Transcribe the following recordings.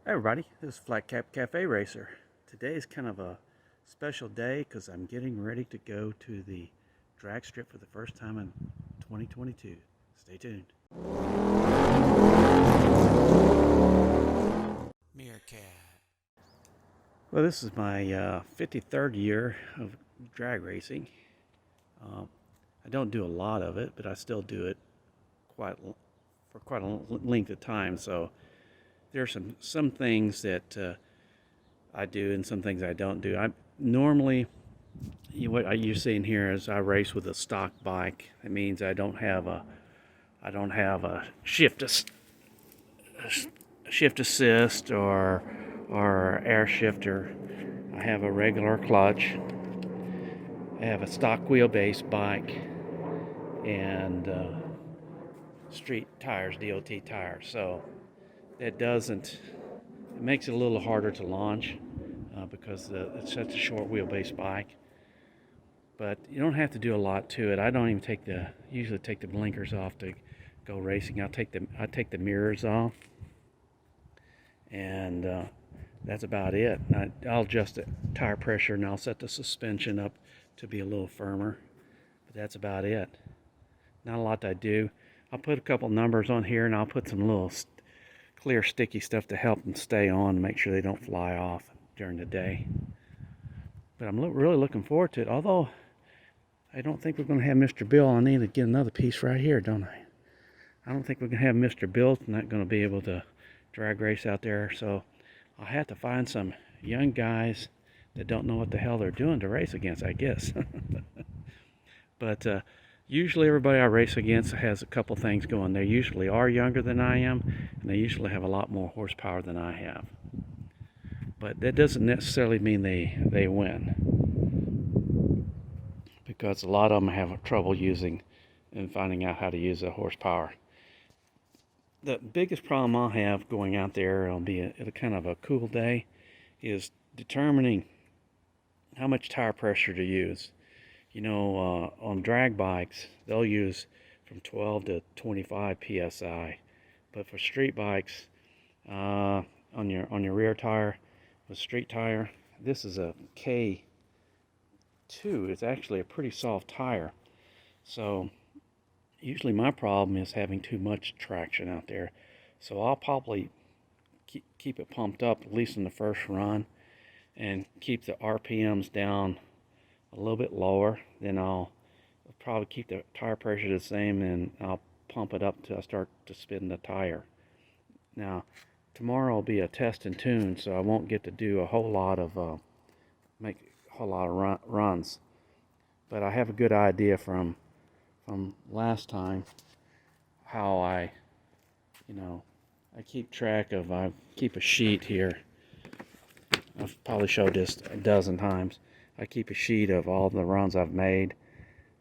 Hey everybody, this is Flat Cap Cafe Racer. Today is kind of a special day because I'm getting ready to go to the drag strip for the first time in 2022. Stay tuned. Meerkat. Well, this is my 53rd year of drag racing. Um, I don't do a lot of it, but I still do it for quite a length of time. So there are some things that I do and some things I don't do. I normally what you're seeing here is I race with a stock bike. That means I don't have a shift assist or air shifter. I have a regular clutch. I have a stock wheelbase bike and street tires, DOT tires. So it makes it a little harder to launch because it's such a short wheelbase bike. But you don't have to do a lot to it. I don't even usually take the blinkers off to go racing. I take the mirrors off, and that's about it. I'll adjust the tire pressure and I'll set the suspension up to be a little firmer. But that's about it. Not a lot I do. I'll put a couple numbers on here and I'll put some little clear sticky stuff to help them stay on and make sure they don't fly off during the day. But I'm really looking forward to it. Although I don't think we're going to have Mr. Bill. I need to get another piece right here, don't I? I don't think we're going to have Mr. Bill. Not going to be able to drag race out there. So I'll have to find some young guys that don't know what the hell they're doing to race against, I guess. But usually everybody I race against has a couple things going. They usually are younger than I am, and they usually have a lot more horsepower than I have. But that doesn't necessarily mean they win, because a lot of them have trouble using and finding out how to use the horsepower. The biggest problem I'll have going out there, it'll be a kind of a cool day, is determining how much tire pressure to use. You know, on drag bikes, they'll use from 12 to 25 psi, but for street bikes, on your rear tire, with street tire, this is a K2. It's actually a pretty soft tire, so usually my problem is having too much traction out there. So I'll probably keep it pumped up, at least in the first run, and keep the RPMs down a little bit lower. Then I'll probably keep the tire pressure the same, and I'll pump it up till I start to spin the tire. Now, tomorrow will be a test and tune, so I won't get to do a whole lot of runs. But I have a good idea from last time how I keep track of. I keep a sheet here. I've probably showed this a dozen times. I keep a sheet of all the runs I've made,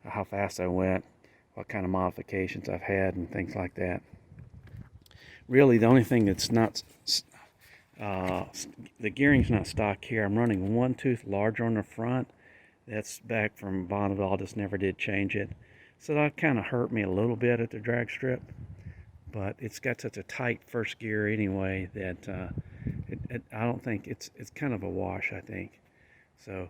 how fast I went, what kind of modifications I've had, and things like that. Really, the only thing that's not the gearing's not stock here. I'm running one tooth larger on the front. That's back from Bonneville. I just never did change it. So that kind of hurt me a little bit at the drag strip. But it's got such a tight first gear anyway that I don't think it's kind of a wash, I think. So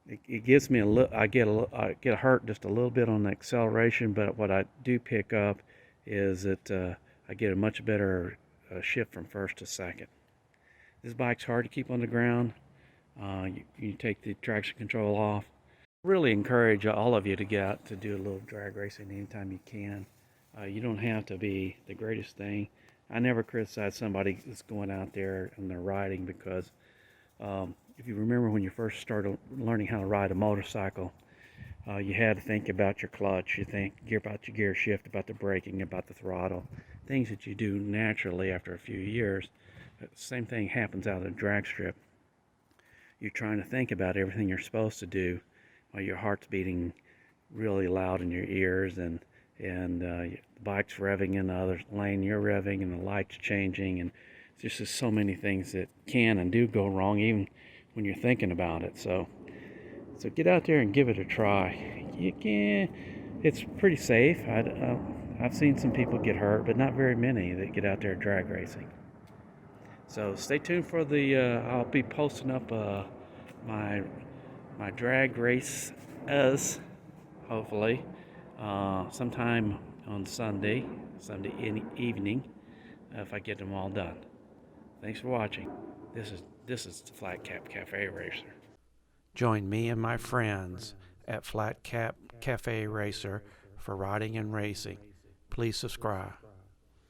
it gives me I get hurt just a little bit on the acceleration, but what I do pick up is that I get a much better shift from first to second. This bike's hard to keep on the ground. You take the traction control off. Really encourage all of you to get out to do a little drag racing anytime you can. You don't have to be the greatest thing. I never criticize somebody that's going out there and they're riding, because if you remember when you first started learning how to ride a motorcycle, you had to think about your clutch, about your gear shift, about the braking, about the throttle, things that you do naturally after a few years. The same thing happens out of the drag strip. You're trying to think about everything you're supposed to do while your heart's beating really loud in your ears, and the bike's revving in the other lane, you're revving, and the light's changing, and there's just so many things that can and do go wrong even when you're thinking about it. So get out there and give it a try. You can. It's pretty safe. I've seen some people get hurt, but not very many that get out there drag racing. So stay tuned for the. I'll be posting up my my drag race as hopefully sometime on Sunday evening if I get them all done. Thanks for watching. This is the Flat Cap Cafe Racer. Join me and my friends at Flat Cap Cafe Racer for riding and racing. Please subscribe.